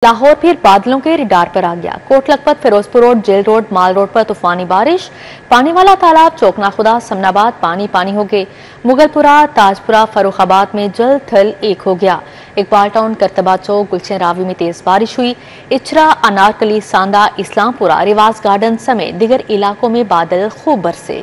लाहौर फिर बादलों के रिडार पर आ गया। Kot Lakhpat, Firozpur road, jail road, mall road पर तूफानी बारिश। पानी वाला तालाब, चौकना खुदा, समनाबाद पानी पानी हो गए। मुगलपुरा, ताजपुरा, फरुखाबाद में जल थल एक हो गया। इकबाल टाउन, करतबा चौक, गुलशन रावी में तेज बारिश हुई। इचरा, अनारकली, सांदा, इस्लामपुरा, रिवाज गार्डन समेत दीगर इलाकों में बादल खूब बरसे।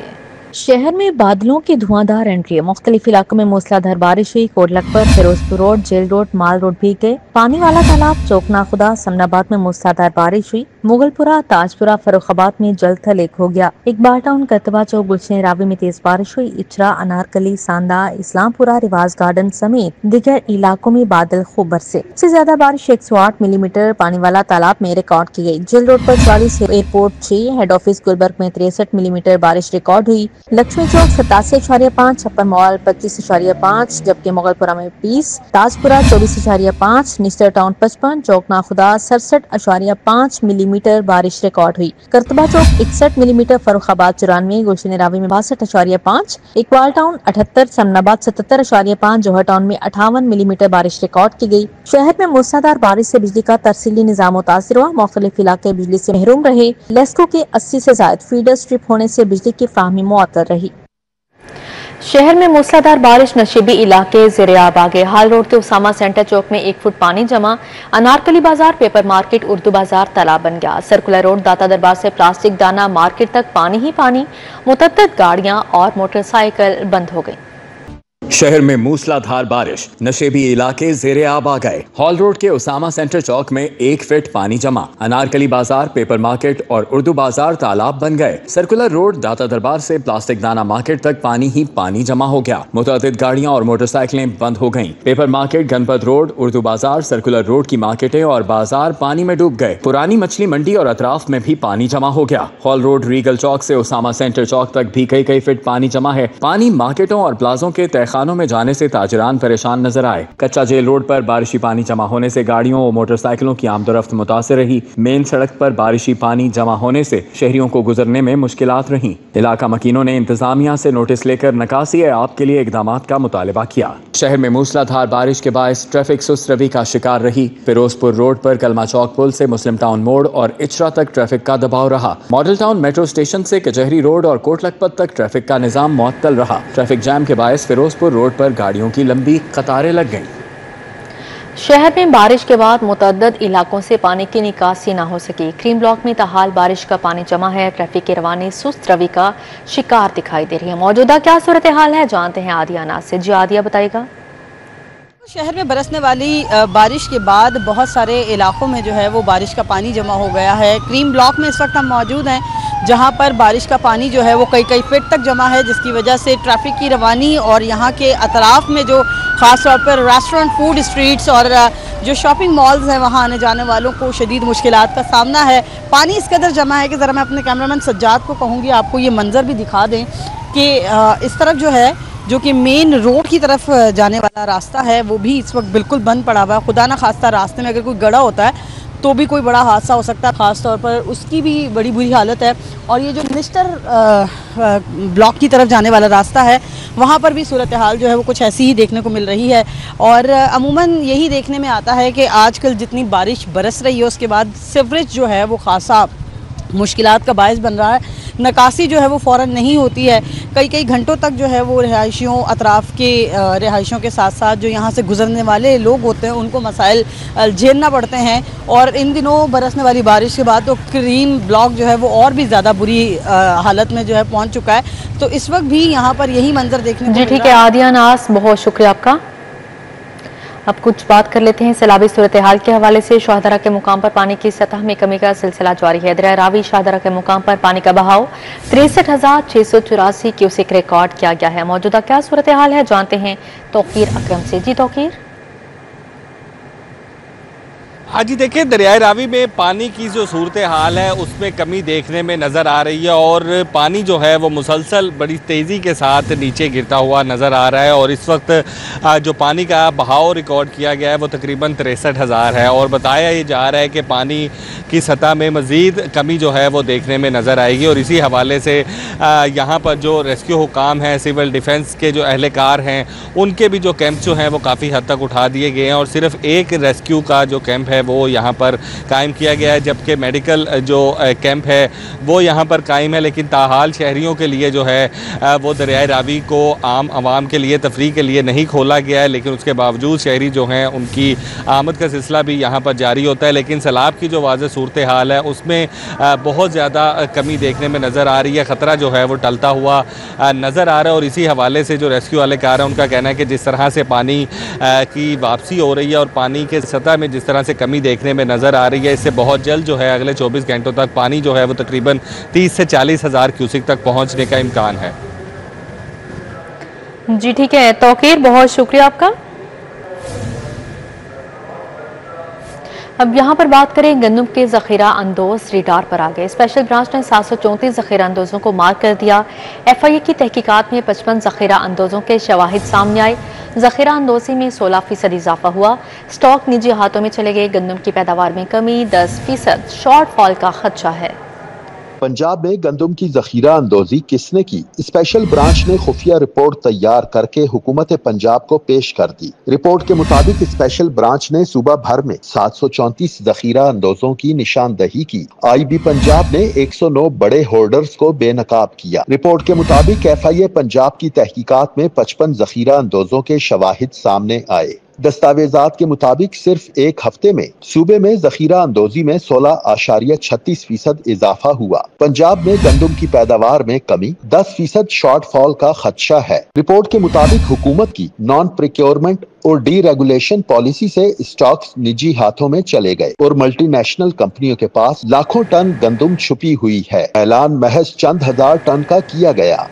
शहर में बादलों की धुआंधार एंट्री। मुख्तलिफ इलाकों में मूसलाधार बारिश हुई। Kot Lakhpat, Firozpur road, jail road, mall road भीग गए। पानी वाला तालाब, चौकना खुदा, समनाबाद में मूसलाधार बारिश हुई। मुगलपुरा, ताजपुरा, फरुखाबाद में जल थल एक हो गया। इकबाल टाउन, करतबा चौक, गुलशन रावी में तेज बारिश हुई। इचरा, अनारकली, सांदा, इस्लामपुरा, रिवाज गार्डन समेत दीगर इलाकों में बादल खूब बरसे। सबसे ज्यादा बारिश 108 मिलीमीटर पानी वाला तालाब में रिकॉर्ड की गई। जेल रोड पर 44, एयरपोर्ट 6, हेड ऑफिस गुलबर्ग में 63 मिलीमीटर बारिश रिकॉर्ड हुई। लक्ष्मी चौक 87.5, अपर मॉल 25.5, जबकि मुगलपुरा में 20, ताजपुरा 24.5, निस्तर टाउन 55, चौकना खुदा 67.5 मिलीमीटर बारिश रिकॉर्ड हुई। करतबा चौक 61 मिलीमीटर, फरुखाबाद 94, गुलशन रावी में 62.5, इकबाल टाउन 78, समनाबाद 77.5, जौहर टाउन में 58 मिलीमीटर बारिश रिकॉर्ड की गई। शहर में मूसलाधार बारिश से बिजली का तरसीली निजाम मुतासिर हुआ। मुख्तलिफ इलाके बिजली से महरूम रहे। लेस्को के 80 से ज्यादा फीडर स्ट्रिप होने से बिजली की फाहमी मुअत्तल रही। शहर में मूसलाधार बारिश, नशीबी इलाके ज़ेरे-आब आ गए। हाल रोड के उसामा सेंटर चौक में 1 फुट पानी जमा। अनारकली बाजार, पेपर मार्केट, उर्दू बाजार तालाब बन गया। सर्कुलर रोड, दाता दरबार से प्लास्टिक दाना मार्केट तक पानी ही पानी। मुतअद्दिद गाड़ियां और मोटरसाइकिल बंद हो गई। शहर में मूसलाधार बारिश, नशेबी इलाके ज़ेरे-आब आ गए। हॉल रोड के उसामा सेंटर चौक में 1 फीट पानी जमा। अनारकली बाजार, पेपर मार्केट और उर्दू बाजार तालाब बन गए। सर्कुलर रोड, दाता दरबार से प्लास्टिक दाना मार्केट तक पानी ही पानी जमा हो गया। मुतअद्दिद गाड़ियां और मोटरसाइकिलें बंद हो गईं। Paper market, Ganpat road, Urdu बाजार, सर्कुलर रोड की मार्केटें और बाजार पानी में डूब गए। पुरानी मछली मंडी और अतराफ में भी पानी जमा हो गया। हॉल रोड, रीगल चौक से उसामा सेंटर चौक तक भी कई फीट पानी जमा है। पानी मार्केटों और प्लाजों के तहखानों में जाने से ताजरान परेशान नजर आए। कच्चा जेल रोड पर बारिशी पानी जमा होने से गाड़ियों और मोटरसाइकिलों की आमदोरफ्त मुतासिर रही। मेन सड़क पर बारिशी पानी जमा होने से शहरियों को गुजरने में मुश्किलात रही। इलाका मकीनों ने इंतजामिया से नोटिस लेकर नकासी आप के लिए इकदाम का मुतालबा किया। शहर में मूसलाधार बारिश के बायस ट्रैफिक सुस्त रवि का शिकार रही। फिरोजपुर रोड पर कलमा चौक पुल से मुस्लिम टाउन मोड़ और इचरा तक ट्रैफिक का दबाव रहा। मॉडल टाउन मेट्रो स्टेशन से कचहरी रोड और कोट लखपत तक ट्रैफिक का निजाम मुअत्तल रहा। ट्रैफिक जैम के बायस फिरोजपुर रोड पर गाड़ियों की लंबी कतारें लग गईं। शहर में बारिश के बाद मुतअद्दिद इलाकों से पानी की निकासी न हो सकी। क्रीम ब्लॉक में ताहाल बारिश का पानी जमा है। ट्रैफिक के रवानी सुस्त रवि का शिकार दिखाई दे रही है। मौजूदा क्या सूरत हाल है, जानते हैं आदिया नाज से। जी आदिया, बताइएगा। शहर में बरसने वाली बारिश के बाद बहुत सारे इलाकों में जो है वो बारिश का पानी जमा हो गया है। क्रीम ब्लॉक में इस वक्त हम मौजूद हैं, जहां पर बारिश का पानी जो है वो कई फीट तक जमा है, जिसकी वजह से ट्रैफिक की रवानी और यहाँ के अतराफ में जो ख़ास तौर पर रेस्टोरेंट, फूड स्ट्रीट्स और जो शॉपिंग मॉल्स हैं वहाँ आने जाने वालों को शदीद मुश्किलात का सामना है। पानी इस कदर जमा है कि ज़रा मैं अपने कैमरामैन सज्जाद को कहूँगी आपको ये मंज़र भी दिखा दें कि इस तरफ जो है, जो कि मेन रोड की तरफ जाने वाला रास्ता है, वो भी इस वक्त बिल्कुल बंद पड़ा हुआ है। खुदा ना खास्ता रास्ते में अगर कोई गड़ा होता है तो भी कोई बड़ा हादसा हो सकता है, ख़ास तौर पर उसकी भी बड़ी बुरी हालत है। और ये जो निस्टर ब्लॉक की तरफ जाने वाला रास्ता है, वहाँ पर भी सूरत हाल जो है वो कुछ ऐसी ही देखने को मिल रही है। और अमूमन यही देखने में आता है कि आजकल जितनी बारिश बरस रही है उसके बाद सीवरेज जो है वो खासा मुश्किलात का बायस बन रहा है। नकासी जो है वो फ़ौरन नहीं होती है। कई घंटों तक जो है वो रिहायशियों, अतराफ़ के रिहायशियों के साथ साथ जो यहाँ से गुजरने वाले लोग होते हैं उनको मसाइल झेलना पड़ते हैं। और इन दिनों बरसने वाली बारिश के बाद तो क्रीम ब्लॉक जो है वो और भी ज़्यादा बुरी हालत में जो है पहुँच चुका है। तो इस वक्त भी यहाँ पर यही मंजर देखने को मिल रहा है। जी ठीक है आदिया नाज, बहुत शुक्रिया आपका। अब कुछ बात कर लेते हैं सैलाबी सूरत हाल के हवाले से। शाहदरा के मुकाम पर पानी की सतह में कमी का सिलसिला जारी है। दरिया रावी शाहदरा के मुकाम पर पानी का बहाव 63,684 क्यूसेक रिकॉर्ड किया गया है। मौजूदा क्या सूरत हाल है, जानते हैं तौकीर अकरम से। जी तौकीर। हाँ जी, देखिए दरियाए रावी में पानी की जो सूरत हाल है उसमें कमी देखने में नज़र आ रही है और पानी जो है वो मुसलसल बड़ी तेज़ी के साथ नीचे गिरता हुआ नज़र आ रहा है। और इस वक्त जो पानी का बहाव रिकॉर्ड किया गया है वो तकरीबन 63,000 है। और बताया ये जा रहा है कि पानी की सतह में मज़ीद कमी जो है वो देखने में नज़र आएगी। और इसी हवाले से यहाँ पर जो रेस्क्यू हुकाम हैं, सिविल डिफेंस के जो अहलकार हैं, उनके भी जो कैंप जो हैं वो काफ़ी हद तक उठा दिए गए हैं। और सिर्फ एक रेस्क्यू का जो कैंप है है वो यहाँ पर कायम किया गया है, जबकि मेडिकल जो कैंप है वो यहाँ पर कायम है। लेकिन ताहाल शहरियों के लिए जो है वो दरियाए रावी को आम आवाम के लिए तफरीह के लिए नहीं खोला गया है, लेकिन उसके बावजूद शहरी जो हैं उनकी आमद का सिलसिला भी यहाँ पर जारी होता है। लेकिन सैलाब की जो वाज़ेह सूरत हाल है उसमें बहुत ज़्यादा कमी देखने में नज़र आ रही है। ख़तरा जो है वो टलता हुआ नज़र आ रहा है और इसी हवाले से जो रेस्क्यू वाले कार हैं उनका कहना है कि जिस तरह से पानी की वापसी हो रही है और पानी के सतह में जिस तरह से कमी देखने में नज़र आ रही है, इससे बहुत जल्द जो है अगले 24 घंटों तक पानी जो है वो तकरीबन 30 से 40 हज़ार क्यूसिक तक पहुँचने का इम्कान है। जी ठीक है तौकीर, बहुत शुक्रिया आपका। अब यहाँ पर बात करें गंदम के जखीरा अंदोज रेडार पर आ गए। स्पेशल ब्रांच ने 734 जखीरा अंदोजों को मार्क कर दिया। FIA की तहकीकात में 55 जखीरा अंदोजों के शवाहिद सामने आए। जखीरा अंदोजी में 16% इजाफा हुआ। स्टॉक निजी हाथों में चले गए। गंदम की पैदावार में कमी, 10% शॉर्टफॉल का खदशा है। पंजाब में गंदम की जखीरा अंदोजी किसने की? स्पेशल ब्रांच ने खुफिया रिपोर्ट तैयार करके हुकूमत पंजाब को पेश कर दी। रिपोर्ट के मुताबिक स्पेशल ब्रांच ने सूबा भर में 734 जखीरा अंदोजों की निशानदही की। IB पंजाब ने 109 बड़े होल्डर्स को बेनकाब किया। रिपोर्ट के मुताबिक FIA पंजाब की तहकीकात में 55 जखीरा अंदोजों के शवाहिद सामने आए। दस्तावेजात के मुताबिक सिर्फ एक हफ्ते में सूबे में जखीरा अंदोजी में 16.36% इजाफा हुआ। पंजाब में गंदम की पैदावार में कमी, 10% शॉर्टफॉल का खदशा है। रिपोर्ट के मुताबिक हुकूमत की नॉन प्रोक्योरमेंट और डीरेगुलेशन पॉलिसी से स्टॉक्स निजी हाथों में चले गए और मल्टीनेशनल कंपनियों के पास लाखों टन गंदम छुपी हुई है। ऐलान महज चंद हजार टन का किया गया।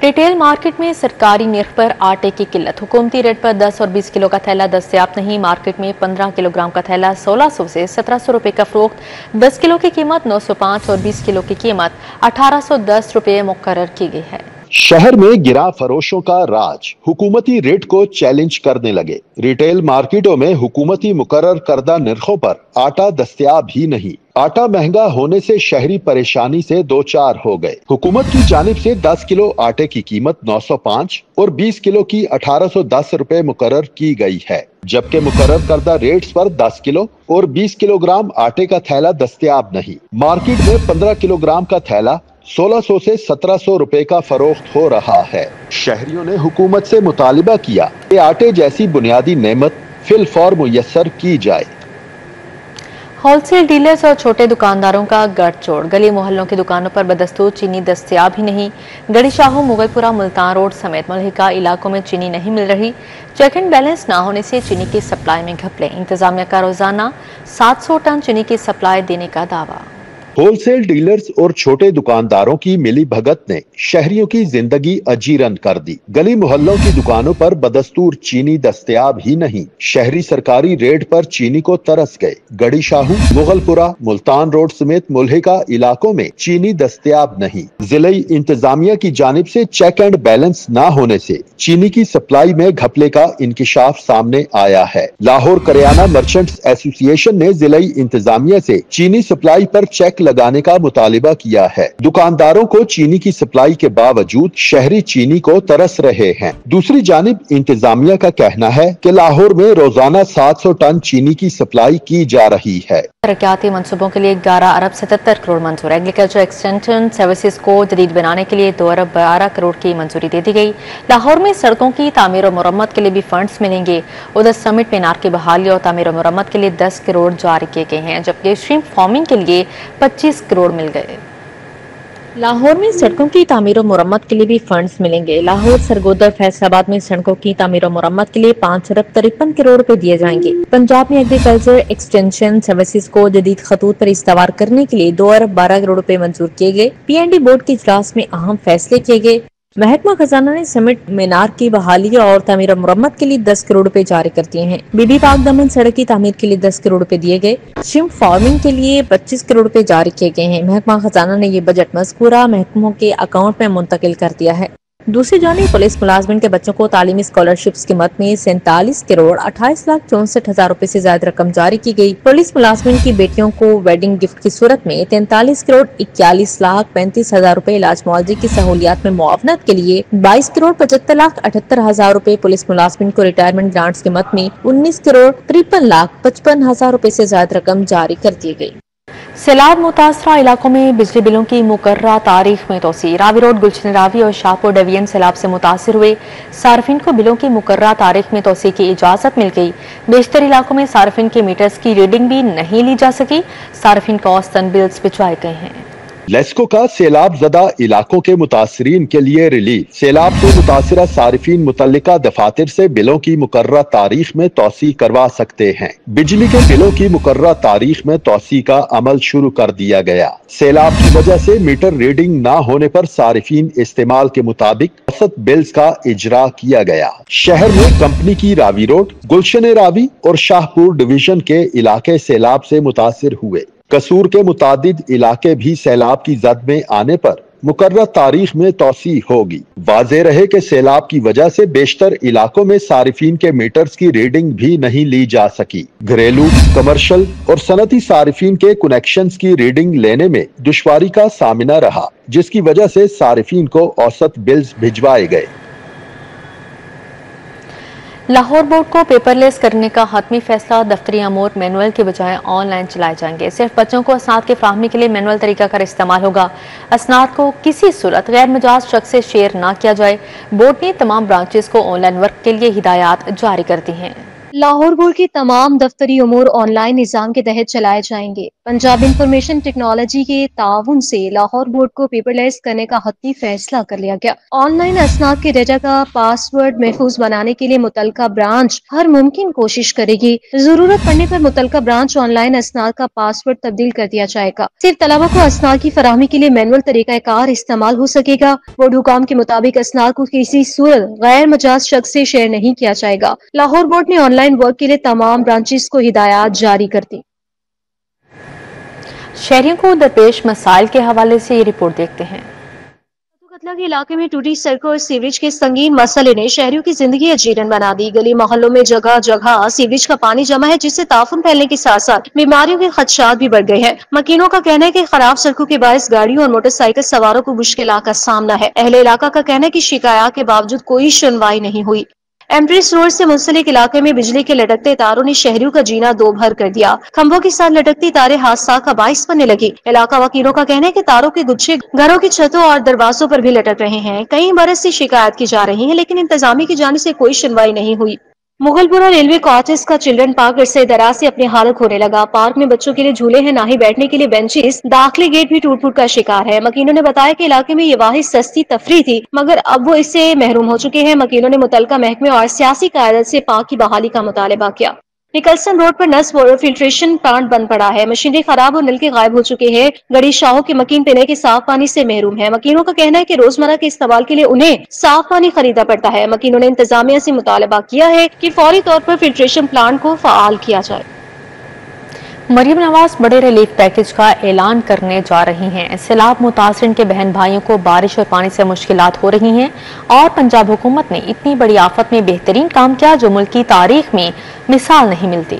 रिटेल मार्केट में सरकारी निर्ख पर आटे की किल्लत। हुकूमती रेट पर 10 और 20 किलो का थैला दस्तयाब नहीं। मार्केट में 15 किलोग्राम का थैला 1600 से 1700 रुपए का फरोख्त। 10 किलो की कीमत 905 और 20 किलो की कीमत 1810 रुपए मुकर्रर की गई है। शहर में गिरा फरोशों का राज, हुकूमती रेट को चैलेंज करने लगे। रिटेल मार्केटों में हुकूमती मुकर्रर करदा निर्खों पर आटा दस्तयाब ही नहीं। आटा महंगा होने से शहरी परेशानी से दो चार हो गए। हुकूमत की जानिब से 10 किलो आटे की कीमत 905 और 20 किलो की 1810 रुपए मुकर्रर की गई है, जबकि मुकर्रर करदा रेट्स पर 10 किलो और 20 किलोग्राम आटे का थैला दस्तयाब नहीं। मार्केट में 15 किलोग्राम का थैला 1600 से 1700 रुपए का फरोख्त हो रहा है। शहरियों ने हुकूमत से मुतालिबा किया कि आटे जैसी बुनियादी नेमत फिलफौर मुयस्सर की जाए। होलसेल डीलर्स और छोटे दुकानदारों का गठजोड़। गली मोहल्लों की दुकानों पर बदस्तूर चीनी दस्तयाब ही नहीं। गड़ी शाहू, मुगलपुरा, मुल्तान रोड समेत मुल्हिका इलाकों में चीनी नहीं मिल रही। चेक एंड बैलेंस ना होने से चीनी की सप्लाई में घपले। इंतजामिया का रोजाना 700 टन चीनी की सप्लाई देने का दावा। होलसेल डीलर्स और छोटे दुकानदारों की मिली भगत ने शहरियों की जिंदगी अजीरन कर दी। गली मोहल्लों की दुकानों पर बदस्तूर चीनी दस्तयाब ही नहीं। शहरी सरकारी रेट पर चीनी को तरस गए। गड़ी शाहू, मुगलपुरा, मुल्तान रोड समेत मुल्हिका इलाकों में चीनी दस्तयाब नहीं। जिले इंतजामिया की जानिब से चेक एंड बैलेंस न होने से चीनी की सप्लाई में घपले का इंकिशाफ सामने आया है। लाहौर करियाना मर्चेंट्स एसोसिएशन ने जिले इंतजामिया से चीनी सप्लाई पर चेक लगाने का मुतालिबा किया है। दुकानदारों को चीनी की सप्लाई के बावजूद शहरी चीनी को तरस रहे हैं। दूसरी जानिब इंतजामिया का कहना है कि लाहौर में रोजाना 700 टन चीनी की सप्लाई की जा रही है। तरक्याती मंसूबों के लिए 11 अरब 77 करोड़ मंजूर। एग्रीकल्चर एक्सटेंशन सर्विसेज को जदीद बनाने के लिए 2 अरब 12 करोड़ की मंजूरी दे दी गई। लाहौर में सड़कों की तामीर और मुरम्मत के लिए भी फंड्स मिलेंगे। उधर समिट मीनार की बहाली और तामीर और मुरम्मत के लिए 10 करोड़ जारी किए गए हैं, जबकि श्रिम्प फार्मिंग के लिए 25 करोड़ मिल गए। लाहौर में सड़कों की तामीर और मुरम्मत के लिए भी फंड्स मिलेंगे। लाहौर, सरगोदा, फैसलाबाद में सड़कों की तामीर और मुरम्मत के लिए 5 अरब 53 करोड़ रुपए दिए जाएंगे। पंजाब में एग्रीकल्चर एक्सटेंशन सर्विसेज को जदीद खतूत पर इस्तेमाल करने के लिए 2 अरब 12 करोड़ रुपए मंजूर किए गए। PND बोर्ड के इजलास में अहम फैसले किए गए। महकमा खजाना ने समिट मीनार की बहाली और तामीर और मुरम्मत के लिए 10 करोड़ रुपए जारी कर दिए हैं। बीबी पाक दमन सड़क की तामीर के लिए 10 करोड़ रुपए दिए गए। श्रिम्प फार्मिंग के लिए 25 करोड़ रुपए जारी किए गए हैं। महकमा खजाना ने ये बजट मज़कूरा महकमों के अकाउंट में मुंतकिल कर दिया है। दूसरी जानिब पुलिस मुलाजमिन के बच्चों को तालीमी स्कॉलरशिप्स की मद में 47 करोड़ 28,64,000 रूपए से ज्यादा रकम जारी की गई। पुलिस मुलाजमिन की बेटियों को वेडिंग गिफ्ट की सूरत में 43 करोड़ 41,35,000 रूपए इलाज मुआवजे की सहूलियात में मुआवनत के लिए 22 करोड़ 75,78,000 रूपए पुलिस मुलाजमिन को रिटायरमेंट ग्रांट्स की मद में 19 करोड़ 53,55,000 रूपए से ज्यादा रकम जारी कर दी गई। सैलाब मुतासरा इलाकों में बिजली बिलों की मुकर्ररा तारीख में तोसी। रावी रोड, गुलशन रावी और शाहपुर डिवीजन सैलाब से मुतासिर हुए सार्फिन को बिलों की मुकर्ररा तारीख में तोसी की इजाजत मिल गई। बेशतर इलाकों में सार्फिन के मीटर्स की रीडिंग भी नहीं ली जा सकी। सार्फिन को औसतन बिल्स भिजवाए गए हैं। लेस्को का सैलाब ज़दा इलाकों के मुतासरीन के लिए रिलीफ। सैलाब से मुतासरा सारिफीन मुतल्लिका दफातर से बिलों की मुकर्ररा तारीख में तोसी करवा सकते हैं। बिजली के बिलों की मुकर्ररा तारीख में तोसी का अमल शुरू कर दिया गया। सैलाब की वजह से मीटर रीडिंग न होने पर सारिफीन इस्तेमाल के मुताबिक औसत बिल्स का इजरा किया गया। शहर में कंपनी की रावी रोड, गुलशन रावी और शाहपुर डिवीजन के इलाके सैलाब से मुतासिर हुए। कसूर के मुतादिद इलाके भी सैलाब की जद में आने पर मुकर्रर तारीख में तोसी होगी। वाज़ेह रहे कि सैलाब की वजह से बेशतर इलाकों में सारिफीन के मीटर्स की रीडिंग भी नहीं ली जा सकी। घरेलू, कमर्शियल और सनती सारिफीन के कनेक्शंस की रीडिंग लेने में दुश्वारी का सामना रहा, जिसकी वजह से सारिफीन को औसत बिल्स भिजवाए गए। लाहौर बोर्ड को पेपरलेस करने का हतमी फैसला। दफ्तरी अमूर मैनुअल के बजाय ऑनलाइन चलाए जाएंगे। सिर्फ बच्चों को असनाद के फराहमी के लिए मैनुअल तरीका का इस्तेमाल होगा। असनाद को किसी सूरत गैर मजाज शख्स से शेयर ना किया जाए। बोर्ड ने तमाम ब्रांचेस को ऑनलाइन वर्क के लिए हिदायत जारी कर दी हैं। लाहौर बोर्ड के तमाम दफ्तरी उमूर ऑनलाइन निज़ाम के तहत चलाए जाएंगे। पंजाब इंफॉर्मेशन टेक्नोलॉजी के ताउन से लाहौर बोर्ड को पेपरलेस करने का हत्ती फैसला कर लिया गया। ऑनलाइन असनाद के डेटा का पासवर्ड महफूज बनाने के लिए मुतलका ब्रांच हर मुमकिन कोशिश करेगी। जरूरत पड़ने पर मुतलका ब्रांच ऑनलाइन असनाद का पासवर्ड तब्दील कर दिया जाएगा। सिर्फ तलबा को असनाद की फराहमी के लिए मैनुअल तरीकाकार इस्तेमाल हो सकेगा। बोर्ड हुकाम के मुताबिक असनाद को किसी सूरत गैर मजाज शख्स से शेयर नहीं किया जाएगा। लाहौर बोर्ड ने ऑनलाइन वर्क के लिए तमाम ब्रांचेस को हिदायत जारी कर दी। शहरियों को दरपेश मसाइल के हवाले से ये रिपोर्ट देखते हैं। कतला के इलाके में टूटी सड़कों और सीवरेज के संगीन मसले ने शहरियों की जिंदगी अजीरन बना दी। गली मोहल्लों में जगह जगह सीवरेज का पानी जमा है, जिससे ताफुन फैलने के साथ साथ बीमारियों के खदशात भी बढ़ गए हैं। मकीनों का कहना है कि खराब सड़कों के बायस गाड़ियों और मोटरसाइकिल सवारों को मुश्किल का सामना है। अहले इलाका का कहना है कि शिकायत के बावजूद कोई सुनवाई नहीं हुई। एम्प्रेस रोड से मुंसलिक इलाके में बिजली के लटकते तारों ने शहरियों का जीना दो भर कर दिया। खंभों के साथ लटकती तारें हादसा का बाइस बनने लगी। इलाका वकीलों का कहना है कि तारों के गुच्छे घरों की छतों और दरवाजों पर भी लटक रहे हैं। कई बरस से शिकायत की जा रही है, लेकिन इंतजामिया की जानिब से कोई सुनवाई नहीं हुई। मुगलपुरा रेलवे क्वार्टर्स का चिल्ड्रन पार्क अरसे दराज से अपनी हालत होने लगा। पार्क में बच्चों के लिए झूले हैं, ना ही बैठने के लिए बेंचेस। दाखिली गेट भी टूट फूट का शिकार है। मकीनों ने बताया कि इलाके में ये वाहिद सस्ती तफरी थी, मगर अब वो इससे महरूम हो चुके हैं। मकीनों ने मुतलका महकमे और सियासी क़यादत से पार्क की बहाली का मुतालबा किया। निकलसन रोड पर नस फिल्ट्रेशन प्लांट बंद पड़ा है। मशीनरी खराब और नलके गायब हो चुके हैं। गड़ी शाहों के मकीन पीने के साफ पानी से महरूम है। मकीनों का कहना है कि रोजमर्रा के इस्तेमाल के लिए उन्हें साफ पानी खरीदना पड़ता है। मकीनों ने इंतजामिया से मुतालबा किया है कि फौरी तौर पर फिल्ट्रेशन प्लांट को फाल किया जाए। मरियम नवाज बड़े रिलीफ पैकेज का ऐलान करने जा रही हैं। सैलाब मुतासरीन के बहन भाइयों को बारिश और पानी से मुश्किलात हो रही हैं और पंजाब हुकूमत ने इतनी बड़ी आफत में बेहतरीन काम किया जो मुल्क की तारीख में मिसाल नहीं मिलती।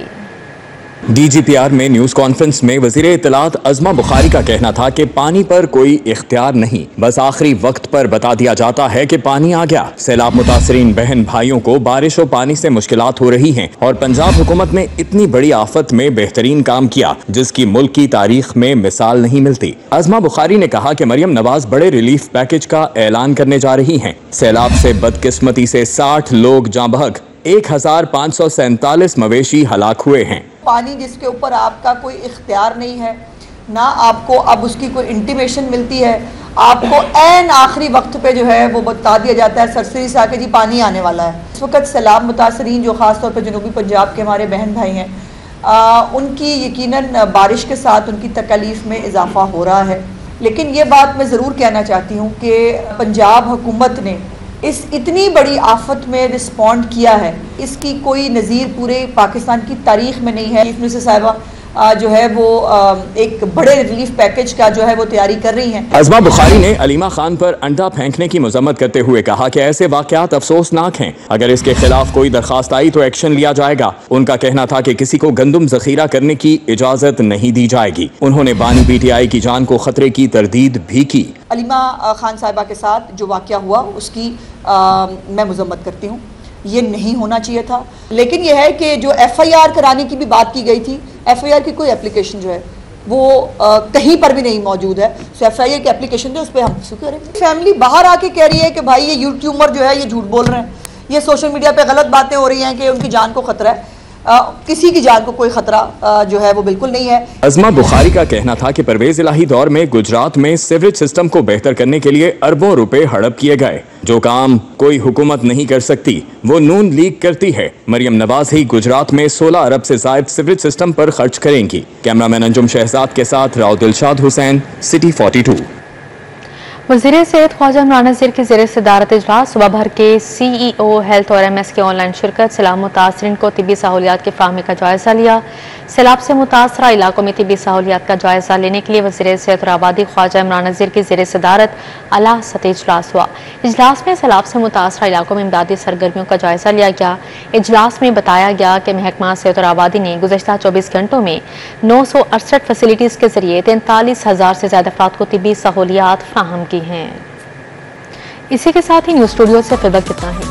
DGPR में न्यूज कॉन्फ्रेंस में वजीर इत्तलात अज़मा बुखारी का कहना था कि पानी पर कोई इख्तियार नहीं, बस आखिरी वक्त पर बता दिया जाता है कि पानी आ गया। सैलाब मुतासरीन बहन भाइयों को बारिश और पानी से मुश्किलात हो रही हैं और पंजाब हुकूमत ने इतनी बड़ी आफत में बेहतरीन काम किया जिसकी मुल्क की तारीख में मिसाल नहीं मिलती। अज़मा बुखारी ने कहा कि मरियम नवाज बड़े रिलीफ पैकेज का ऐलान करने जा रही हैं। सैलाब से बदकिस्मती से 60 लोग जाँ बहक, 1547 मवेशी हलाक हुए हैं। पानी जिसके ऊपर आपका कोई इख्तियार नहीं है, ना आपको अब उसकी कोई इंटीमेशन मिलती है, आपको ऐन आखिरी वक्त पे जो है वो बता दिया जाता है सरसरी से आके जी पानी आने वाला है। इस वक्त सैलाब मुतासरीन जो ख़ास तौर पर जनूबी पंजाब के हमारे बहन भाई हैं, उनकी यकीनन बारिश के साथ उनकी तकलीफ़ में इजाफा हो रहा है। लेकिन ये बात मैं ज़रूर कहना चाहती हूँ कि पंजाब हुकूमत ने इस इतनी बड़ी आफत में रिस्पॉन्ड किया है, इसकी कोई नज़ीर पूरे पाकिस्तान की तारीख में नहीं है। चीफ मिनिस्टर साहिबा जो है वो एक बड़े रिलीफ पैकेज का जो है वो तैयारी कर रही हैं। अज़मा बुखारी ने अलीमा खान पर अंडा फेंकने की मजम्मत करते हुए कहा कि ऐसे वाक़यात अफसोसनाक हैं। अगर इसके खिलाफ कोई दरखास्त आई तो एक्शन लिया जाएगा। उनका कहना था कि किसी को गंदम जखीरा करने की इजाजत नहीं दी जाएगी। उन्होंने बानी पीटीआई की जान को खतरे की तरदीद भी की। अलीमा खान साहिबा के साथ जो वाक़या हुआ उसकी मैं मजम्मत करती हूँ। ये नहीं होना चाहिए था, लेकिन यह है कि जो FIR कराने की भी बात की गई थी, FIR की कोई एप्लीकेशन जो है वो कहीं पर भी नहीं मौजूद है। सो FIR की एप्लीकेशन जो उस पर हम शुरू करेंगे। फैमिली बाहर आके कह रही है कि भाई ये यूट्यूबर जो है ये झूठ बोल रहे हैं, ये सोशल मीडिया पे गलत बातें हो रही हैं कि उनकी जान को खतरा है। किसी की जान को कोई खतरा जो है वो बिल्कुल नहीं है। अज़मा बुखारी का कहना था कि परवेज इलाही दौर में गुजरात में सीवरेज सिस्टम को बेहतर करने के लिए अरबों रुपए हड़प किए गए। जो काम कोई हुकूमत नहीं कर सकती वो नून लीग करती है। मरियम नवाज ही गुजरात में 16 अरब से ज़ायद सीवरेज सिस्टम पर खर्च करेंगी। कैमरामैन अंजुम शहजाद के साथ राव दिलशाद हुसैन, सिटी 42। वज़ीर सेहत ख्वाजा इमरान नज़ीर की ज़ेर सदारत इजलास सुबह भर के CEO हेल्थ और MS की ऑनलाइन शिरकत। सैलाब मुतासरीन को तिब्बी सहूलियात की फ़राहमी का जायज़ा लिया। सैलाब से मुतासरा इलाकों में तिब्बी सहूलियात का जायज़ा लेने के लिए वज़ीर सेहत और आबादी ख्वाजा इमरान नज़ीर की ज़ेर सदारत आला सतही इजलास हुआ। इजलास में सैलाब से मुतासरा इलाकों में इमदादी सरगर्मियों का जायज़ा लिया गया। इजलास में बताया गया कि महकमा सेहत और आबादी ने गुज़श्ता 24 घंटों में 968 फैसिलिटीज़ के जरिए 43,000 से ज़्यादा अफराद को तिब्बी सहूलियात फ़राहम की हैं। इसी के साथ ही न्यूज़ स्टूडियो से फिर वक्त इतना ही।